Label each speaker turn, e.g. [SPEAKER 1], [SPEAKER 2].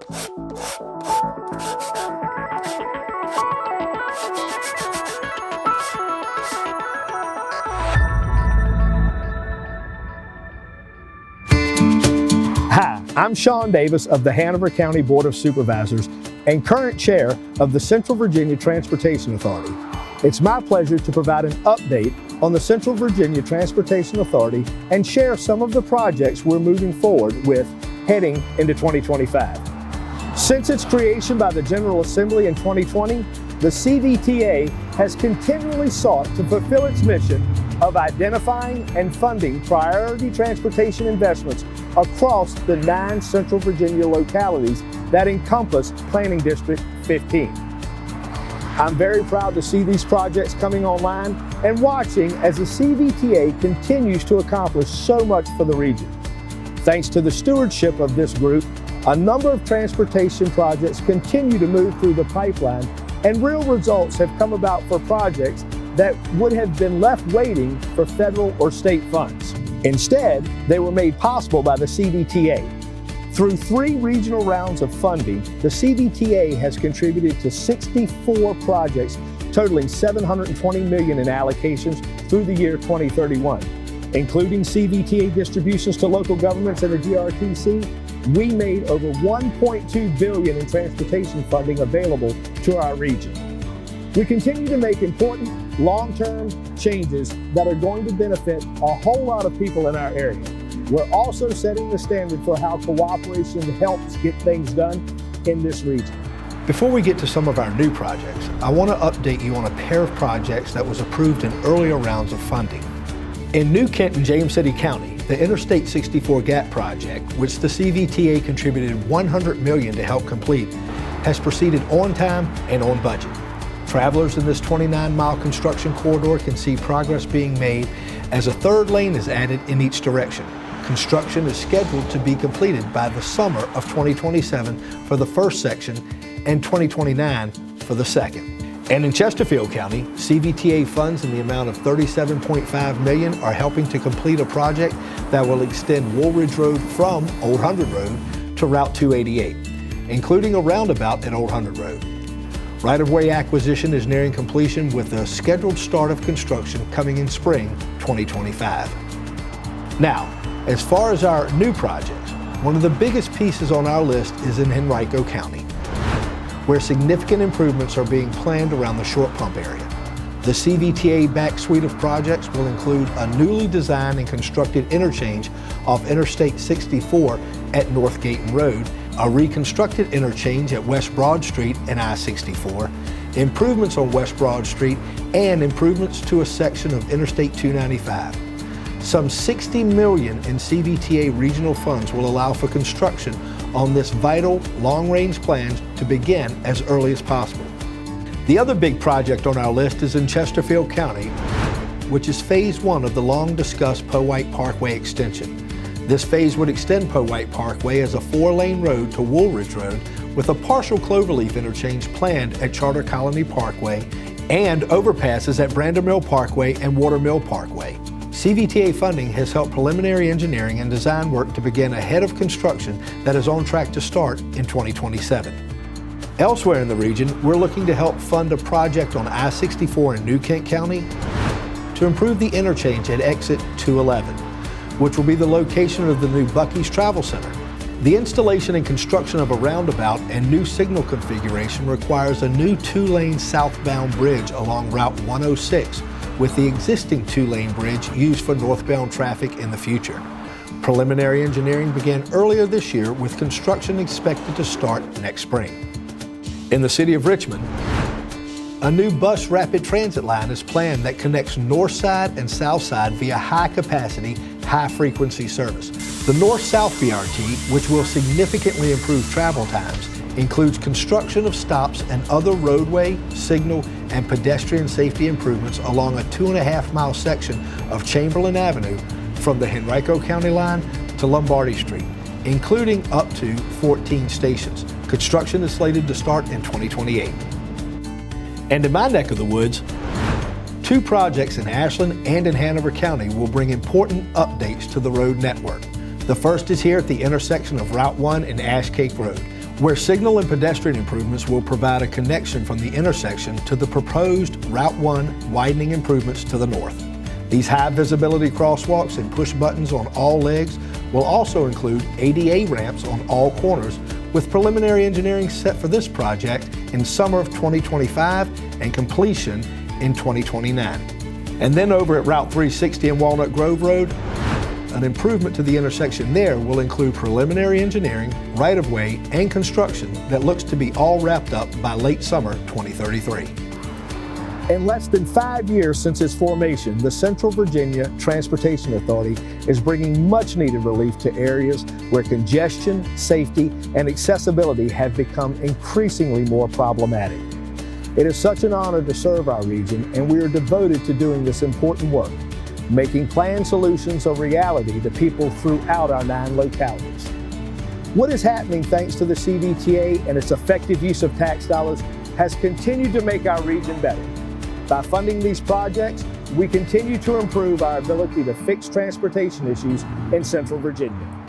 [SPEAKER 1] Hi, I'm Sean Davis of the Hanover County Board of Supervisors and current chair of the Central Virginia Transportation Authority. It's my pleasure to provide an update on the Central Virginia Transportation Authority and share some of the projects we're moving forward with heading into 2025. Since its creation by the General Assembly in 2020, the CVTA has continually sought to fulfill its mission of identifying and funding priority transportation investments across the 9 Central Virginia localities that encompass Planning District 15. I'm very proud to see these projects coming online and watching as the CVTA continues to accomplish so much for the region. Thanks to the stewardship of this group, a number of transportation projects continue to move through the pipeline, and real results have come about for projects that would have been left waiting for federal or state funds. Instead, they were made possible by the CVTA. Through 3 regional rounds of funding, the CVTA has contributed to 64 projects totaling $720 million in allocations through the year 2031. Including CVTA distributions to local governments and the GRTC, we made over $1.2 billion in transportation funding available to our region. We continue to make important long-term changes that are going to benefit a whole lot of people in our area. We're also setting the standard for how cooperation helps get things done in this region.
[SPEAKER 2] Before we get to some of our new projects, I want to update you on a pair of projects that was approved in earlier rounds of funding. In New Kent and James City County, the Interstate 64 GAP project, which the CVTA contributed $100 million to help complete, has proceeded on time and on budget. Travelers in this 29-mile construction corridor can see progress being made as a 3rd lane is added in each direction. Construction is scheduled to be completed by the summer of 2027 for the first section and 2029 for the second. And in Chesterfield County, CVTA funds in the amount of $37.5 million are helping to complete a project that will extend Woolridge Road from Old Hundred Road to Route 288, including a roundabout at Old Hundred Road. Right-of-way acquisition is nearing completion with a scheduled start of construction coming in spring 2025. Now, as far as our new projects, one of the biggest pieces on our list is in Henrico County, where significant improvements are being planned around the Short Pump area. The CVTA-backed suite of projects will include a newly designed and constructed interchange off Interstate 64 at North Gayton Road, a reconstructed interchange at West Broad Street and I-64, improvements on West Broad Street, and improvements to a section of Interstate 295. Some $60 million in CVTA regional funds will allow for construction on this vital long-range plan to begin as early as possible. The other big project on our list is in Chesterfield County, which is Phase 1 of the long-discussed Powhite Parkway extension. This phase would extend Powhite Parkway as a 4-lane road to Woolridge Road with a partial cloverleaf interchange planned at Charter Colony Parkway and overpasses at Brander Mill Parkway and Watermill Parkway. CVTA funding has helped preliminary engineering and design work to begin ahead of construction that is on track to start in 2027. Elsewhere in the region, we're looking to help fund a project on I-64 in New Kent County to improve the interchange at exit 211, which will be the location of the new Buc-ee's Travel Center. The installation and construction of a roundabout and new signal configuration requires a new 2-lane southbound bridge along Route 106, with the existing 2-lane bridge used for northbound traffic in the future. Preliminary engineering began earlier this year, with construction expected to start next spring. In the city of Richmond, a new bus rapid transit line is planned that connects North Side and South Side via high-capacity, high-frequency service. The North-South BRT, which will significantly improve travel times, includes construction of stops and other roadway, signal, and pedestrian safety improvements along a 2.5-mile section of Chamberlain Avenue from the Henrico County line to Lombardy Street, including up to 14 stations. Construction is slated to start in 2028. And in my neck of the woods, 2 projects in Ashland and in Hanover County will bring important updates to the road network. The first is here at the intersection of Route 1 and Ash Cake Road, where signal and pedestrian improvements will provide a connection from the intersection to the proposed Route 1 widening improvements to the north. These high visibility crosswalks and push buttons on all legs will also include ADA ramps on all corners, with preliminary engineering set for this project in summer of 2025 and completion in 2029. And then over at Route 360 and Walnut Grove Road, an improvement to the intersection there will include preliminary engineering, right-of-way, and construction that looks to be all wrapped up by late summer 2033.
[SPEAKER 1] In less than 5 years since its formation, the Central Virginia Transportation Authority is bringing much needed relief to areas where congestion, safety, and accessibility have become increasingly more problematic. It is such an honor to serve our region, and we are devoted to doing this important work, making planned solutions a reality to people throughout our 9 localities. What is happening thanks to the CVTA and its effective use of tax dollars has continued to make our region better. By funding these projects, we continue to improve our ability to fix transportation issues in Central Virginia.